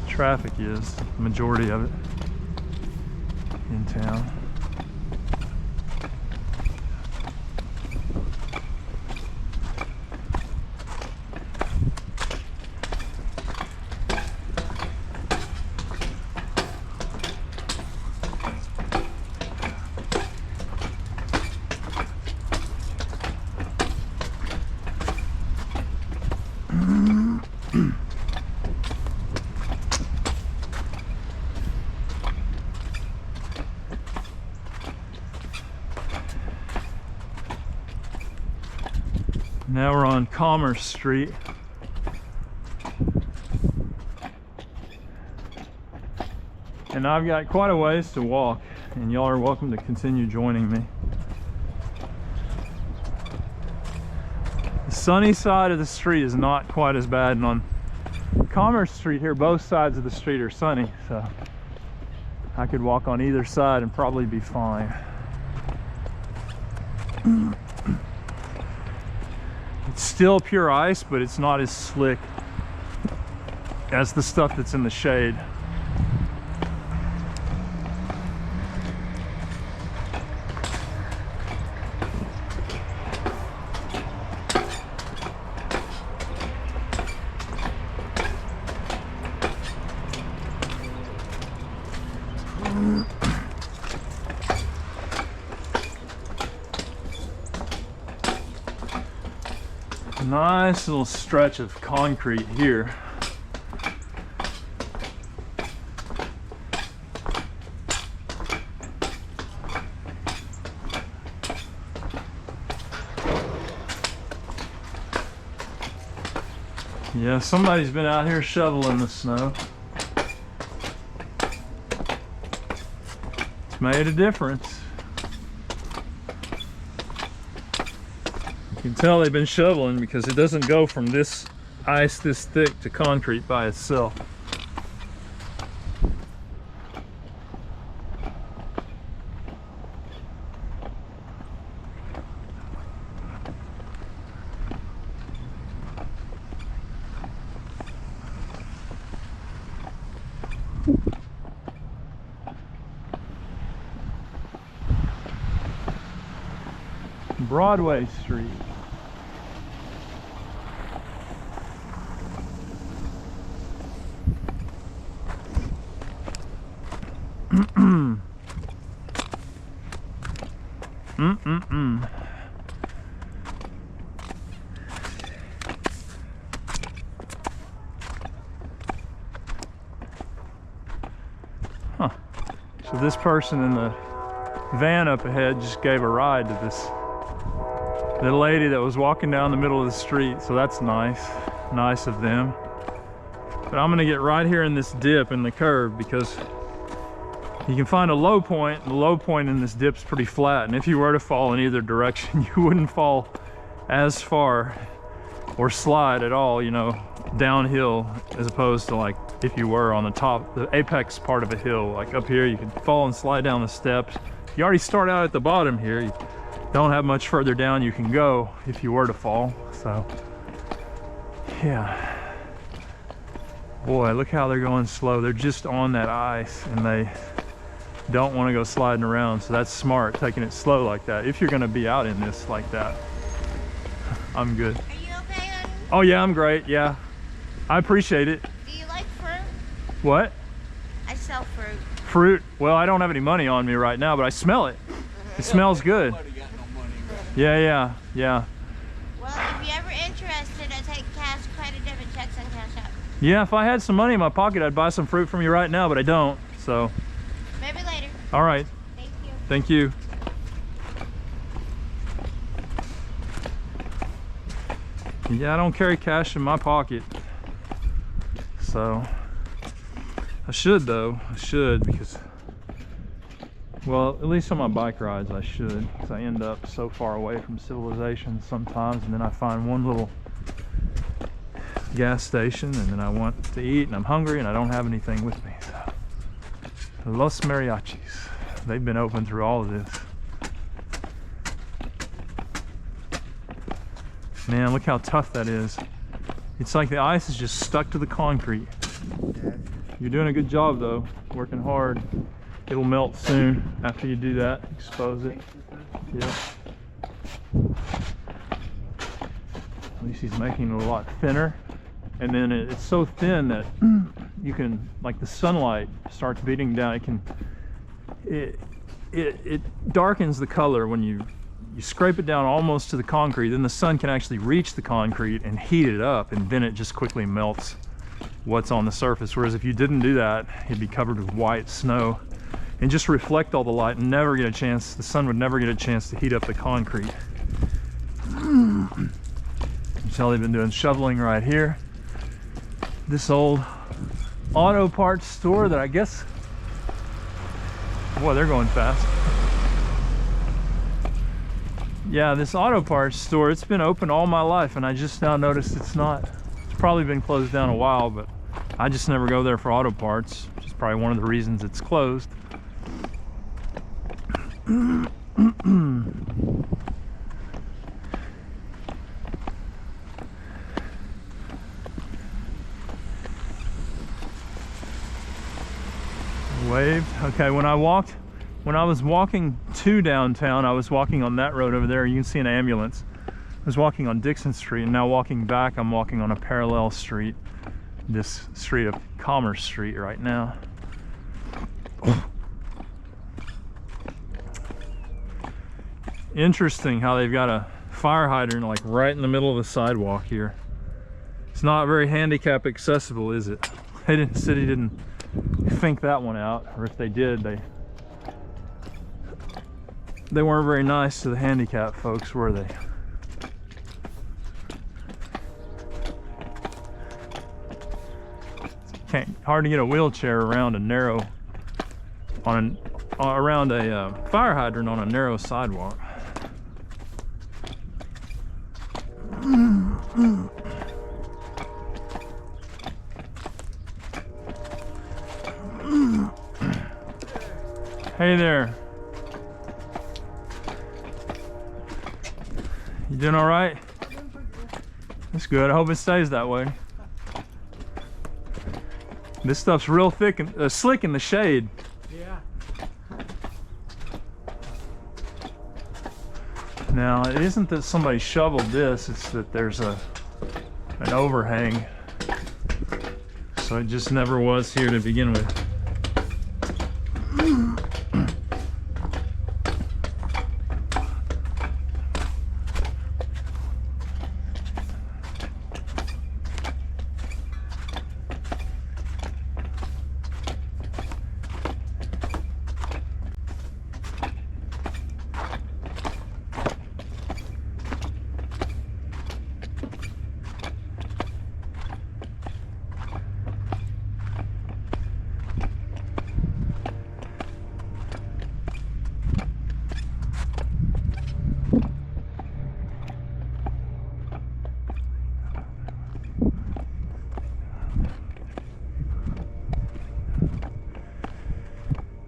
traffic is, the majority of it in town. Now we're on Commerce Street. And I've got quite a ways to walk, and y'all are welcome to continue joining me. The sunny side of the street is not quite as bad, and on Commerce Street here, both sides of the street are sunny, so I could walk on either side and probably be fine. It's still pure ice, but it's not as slick as the stuff that's in the shade. Nice little stretch of concrete here. Yeah, somebody's been out here shoveling the snow. It's made a difference. You can tell they've been shoveling because it doesn't go from this ice this thick to concrete by itself. Broadway Street. Huh. So this person in the van up ahead just gave a ride to the lady that was walking down the middle of the street, so that's nice of them. But I'm gonna get right here in this dip in the curve because you can find a low point, and the low point in this dip's pretty flat, and if you were to fall in either direction, you wouldn't fall as far or slide at all, you know, downhill, as opposed to like if you were on the top, the apex part of a hill. Like up here, you can fall and slide down the steps. You already start out at the bottom here. You don't have much further down you can go if you were to fall. So yeah, boy, look how they're going slow. They're just on that ice and they don't want to go sliding around, so that's smart, taking it slow like that if you're going to be out in this like that. I'm good. Are you okay, honey? Oh yeah, I'm great. Yeah, I appreciate it. Do you like fruit? What? I sell fruit. Fruit? Well, I don't have any money on me right now, but I smell it. It smells good. Yeah. Well, if you're ever interested, I take cash, credit, debit, checks, and cash out. Yeah, if I had some money in my pocket, I'd buy some fruit from you right now, but I don't, so. Maybe later. All right. Thank you. Thank you. Yeah, I don't carry cash in my pocket, so I should though. I should, because, well, at least on my bike rides I should, because I end up so far away from civilization sometimes, and then I find one little gas station and then I want to eat and I'm hungry and I don't have anything with me. So Los Mariachis, they've been open through all of this. Man, look how tough that is. It's like the ice is just stuck to the concrete. You're doing a good job though, working hard. It'll melt soon after you do that, expose it. Yep. At least he's making it a lot thinner. And then it's so thin that you can, like the sunlight starts beating down, it darkens the color when you scrape it down almost to the concrete. Then the sun can actually reach the concrete and heat it up, and then it just quickly melts what's on the surface. Whereas if you didn't do that, it'd be covered with white snow and just reflect all the light and never get a chance, the sun would never get a chance to heat up the concrete. So they've been doing shoveling right here. This old auto parts store that I guess, boy, they're going fast. Yeah, this auto parts store, it's been open all my life and I just now noticed it's not. It's probably been closed down a while, but I just never go there for auto parts, which is probably one of the reasons it's closed. Waved. Okay, when I was walking to downtown, I was walking on that road over there. You can see an ambulance. I was walking on Dixon Street, and now walking back, I'm walking on a parallel street, this street of Commerce Street right now. Interesting how they've got a fire hydrant like right in the middle of the sidewalk here. It's not very handicap accessible, is it? The city didn't think that one out, or if they did, they weren't very nice to the handicapped folks, were they? Hard to get a wheelchair around a narrow, around a fire hydrant on a narrow sidewalk. Hey there. You doing all right? That's good. I hope it stays that way. This stuff's real thick and slick in the shade. Yeah. Now, it isn't that somebody shoveled this, it's that there's an overhang. So it just never was here to begin with.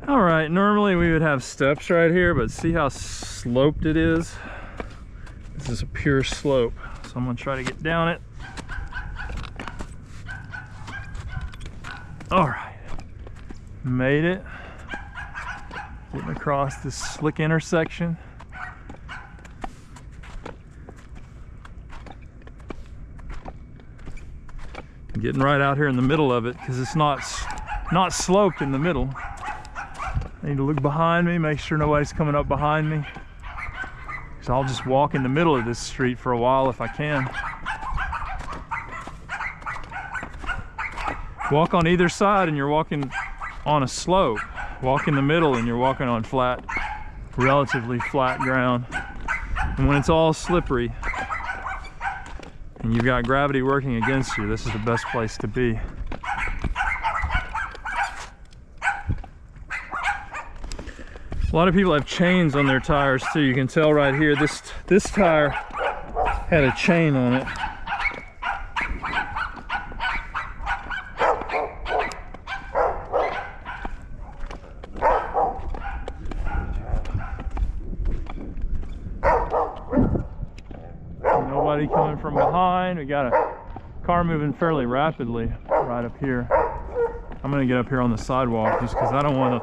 All right, normally we would have steps right here, but see how sloped it is? This is a pure slope. So I'm gonna try to get down it. All right, made it. Getting across this slick intersection. I'm getting right out here in the middle of it because it's not sloped in the middle. I need to look behind me, make sure nobody's coming up behind me. So I'll just walk in the middle of this street for a while if I can. Walk on either side and you're walking on a slope. Walk in the middle and you're walking on flat, relatively flat ground. And when it's all slippery and you've got gravity working against you, this is the best place to be. A lot of people have chains on their tires too. You can tell right here, this tire had a chain on it. Nobody coming from behind. We got a car moving fairly rapidly right up here. I'm gonna get up here on the sidewalk just because I don't want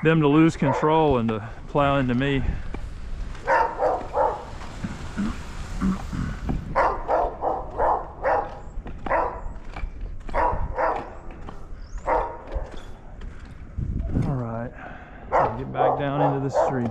them to lose control and to plow into me. All right, I'll get back down into the street.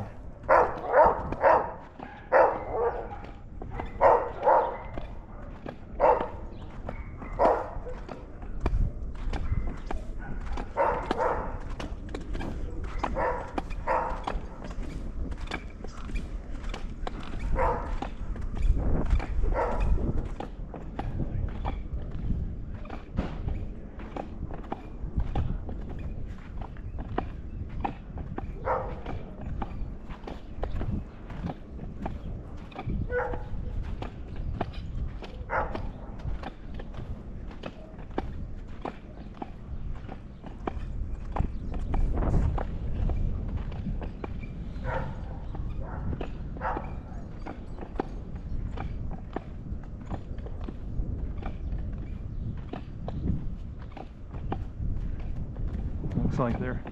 Looks like they're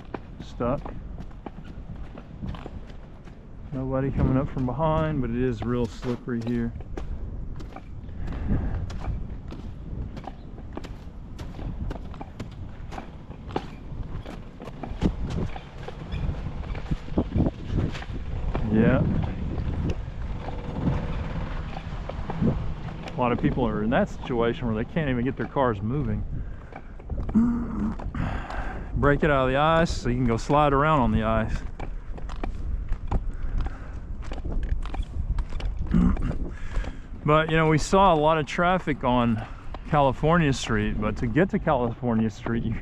stuck. Nobody coming up from behind, but it is real slippery here. Yeah. A lot of people are in that situation where they can't even get their cars moving. Break it out of the ice so you can go slide around on the ice. But you know, we saw a lot of traffic on California Street, but to get to California Street you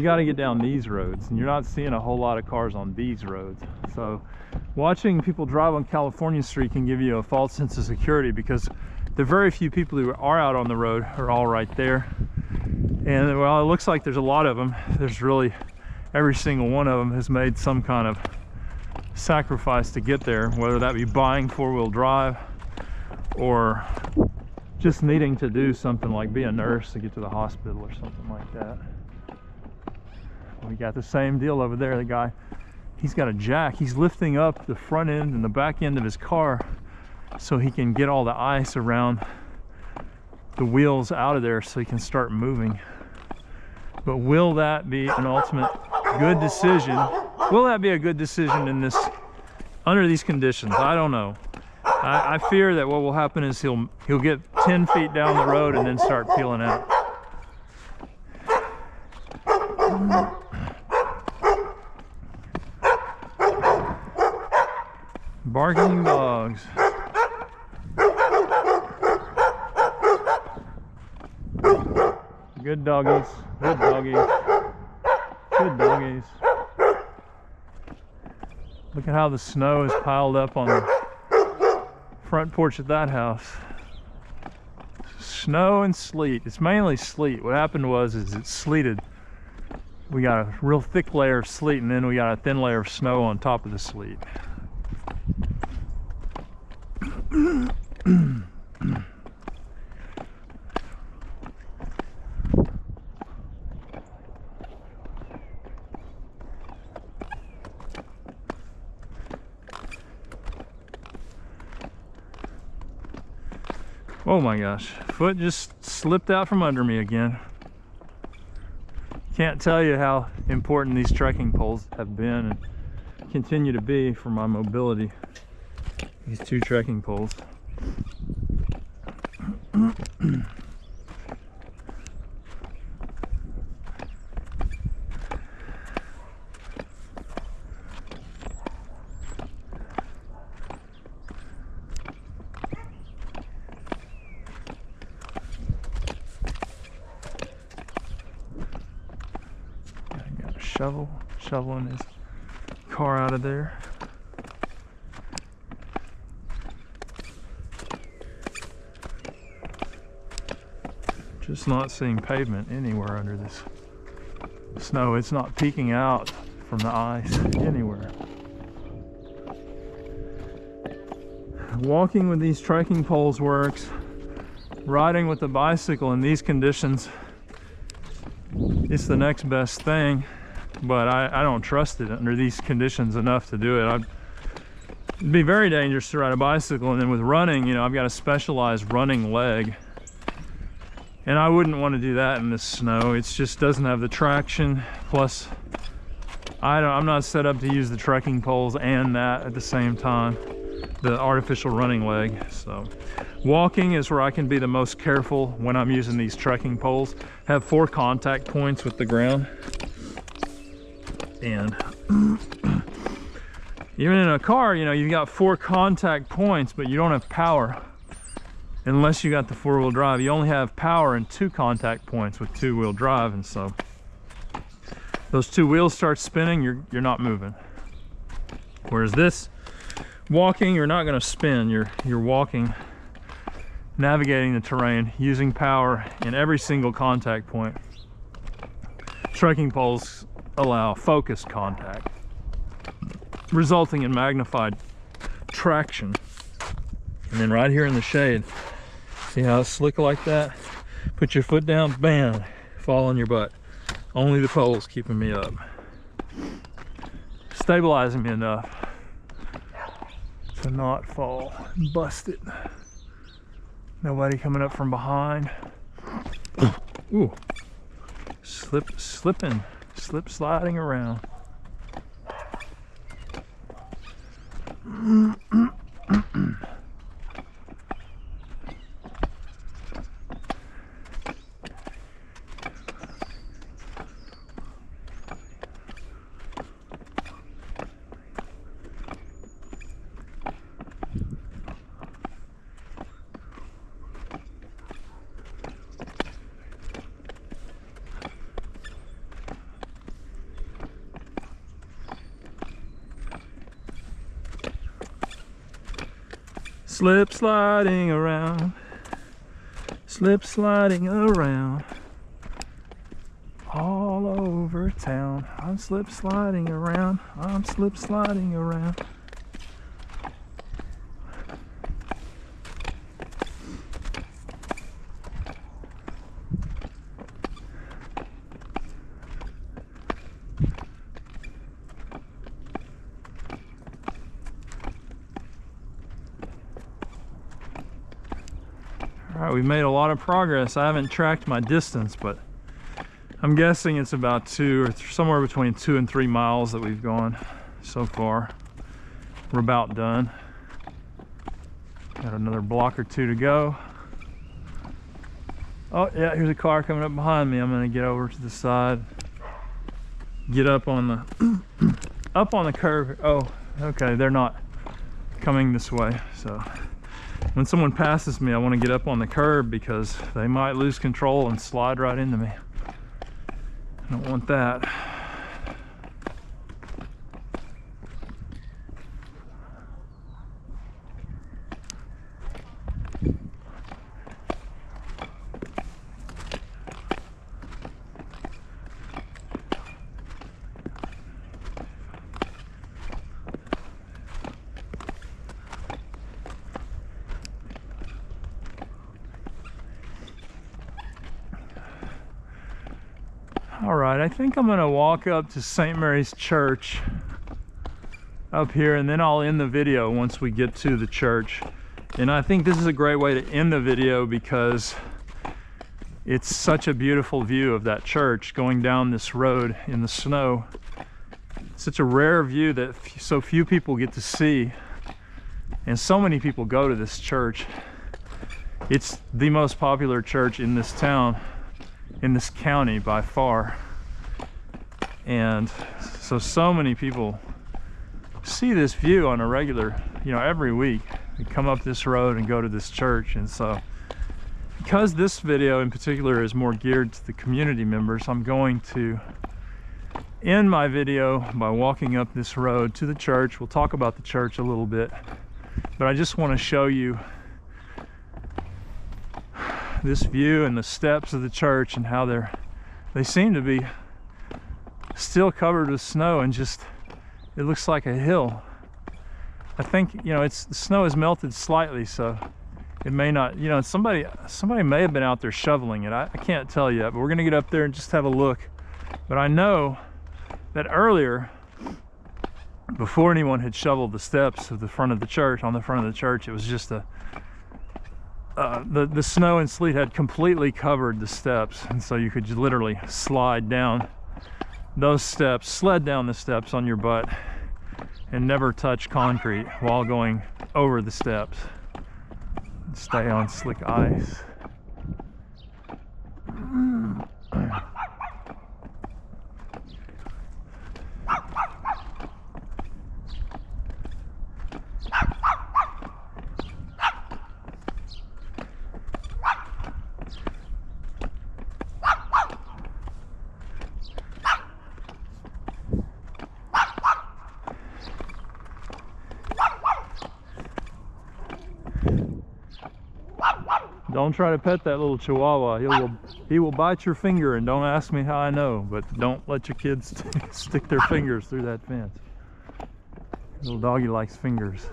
gotta get down these roads, and you're not seeing a whole lot of cars on these roads. So watching people drive on California Street can give you a false sense of security, because the very few people who are out on the road are all right there. And well, it looks like there's a lot of them. There's really every single one of them has made some kind of sacrifice to get there, whether that be buying four-wheel drive or just needing to do something like be a nurse to get to the hospital or something like that. We got the same deal over there. The guy, he's got a jack. He's lifting up the front end and the back end of his car so he can get all the ice around the wheels out of there so he can start moving. But will that be an ultimate good decision? Will that be a good decision in this, under these conditions? I don't know. I fear that what will happen is he'll get 10 feet down the road and then start peeling out. Barking dogs. Good doggies, good doggies, good doggies. Look at how the snow is piled up on the front porch of that house. Snow and sleet. It's mainly sleet. What happened was it sleeted. We got a real thick layer of sleet and then we got a thin layer of snow on top of the sleet. Oh my gosh, foot just slipped out from under me again. Can't tell you how important these trekking poles have been and continue to be for my mobility. These two trekking poles. Shoveling his car out of there. Just not seeing pavement anywhere under this snow. It's not peeking out from the ice anywhere. Walking with these trekking poles works. Riding with a bicycle in these conditions, it's the next best thing. But I don't trust it under these conditions enough to do it. It'd be very dangerous to ride a bicycle, and then with running, you know, I've got a specialized running leg. And I wouldn't want to do that in this snow. It just doesn't have the traction. Plus, I'm not set up to use the trekking poles and that at the same time, the artificial running leg. So walking is where I can be the most careful when I'm using these trekking poles. Have 4 contact points with the ground. And even in a car, you know, you've got 4 contact points, but you don't have power unless you got the 4-wheel drive. You only have power in 2 contact points with 2-wheel drive, and so those 2 wheels start spinning, you're not moving. Whereas this walking, you're not going to spin. You're walking, navigating the terrain, using power in every single contact point. Trekking poles allow focused contact, resulting in magnified traction. And then right here in the shade, see how it's slick like that? Put your foot down, bam, fall on your butt. Only the poles keeping me up, stabilizing me enough to not fall and bust it. Nobody coming up from behind. Ooh, slipping. Slip sliding around. Slip sliding around, slip sliding around. all over town. I'm slip sliding around. I'm slip sliding around. All right, we've made a lot of progress. I haven't tracked my distance, but I'm guessing it's about 2 or somewhere between 2 and 3 miles that we've gone so far. We're about done. Got another block or 2 to go. Oh yeah, here's a car coming up behind me. I'm gonna get over to the side, get up on the up on the curve. Oh, okay, they're not coming this way. So when someone passes me, I want to get up on the curb because they might lose control and slide right into me. I don't want that. All right, I think I'm gonna walk up to St. Mary's Church up here, and then I'll end the video once we get to the church. And I think this is a great way to end the video because it's such a beautiful view of that church going down this road in the snow. It's such a rare view that so few people get to see, and so many people go to this church. It's the most popular church in this town, in this county by far. And so many people see this view on a regular, every week. They come up this road and go to this church. And so because this video in particular is more geared to the community members, I'm going to end my video by walking up this road to the church. We'll talk about the church a little bit, but I just want to show you this view and the steps of the church and how they seem to be still covered with snow, and just it looks like a hill. I think the snow has melted slightly, so it may not, somebody may have been out there shoveling it. I can't tell yet, but we're gonna get up there and just have a look. But I know that earlier, before anyone had shoveled the steps of the front of the church, on the front of the church, it was just the snow and sleet had completely covered the steps, and so you could literally slide down those steps, sled down the steps on your butt, and never touch concrete while going over the steps. Stay on slick ice. Don't try to pet that little chihuahua. He will bite your finger, and don't ask me how I know, but don't let your kids stick their fingers through that fence. Little doggy likes fingers.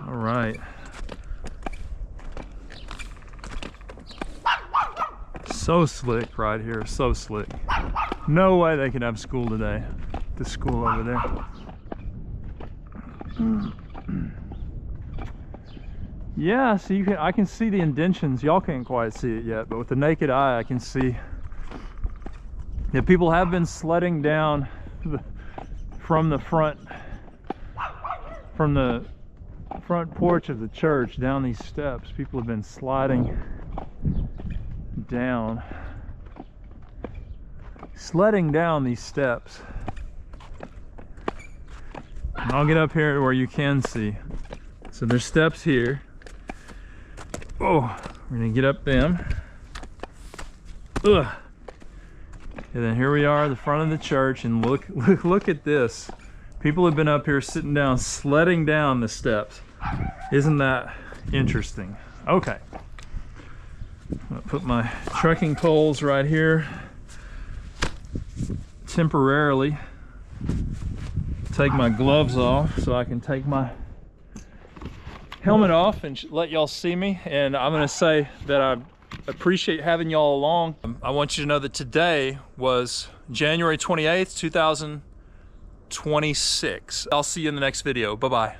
All right. So slick right here, so slick. No way they could have school today. The school over there. Yeah, so I can see the indentions. Y'all can't quite see it yet, but with the naked eye I can see that people have been sledding down from the front porch of the church down these steps. People have been sliding down, sledding down these steps. And I'll get up here where you can see. So there's steps here. Oh, we're gonna get up them. Ugh. And then here we are at the front of the church, and look at this. People have been up here sitting down, sledding down the steps. Isn't that interesting? Okay. I'll put my trekking poles right here temporarily. Take my gloves off so I can take my helmet off and let y'all see me. And I'm gonna say that I appreciate having y'all along. I want you to know that today was January 28th, 2026. I'll see you in the next video. Bye-bye.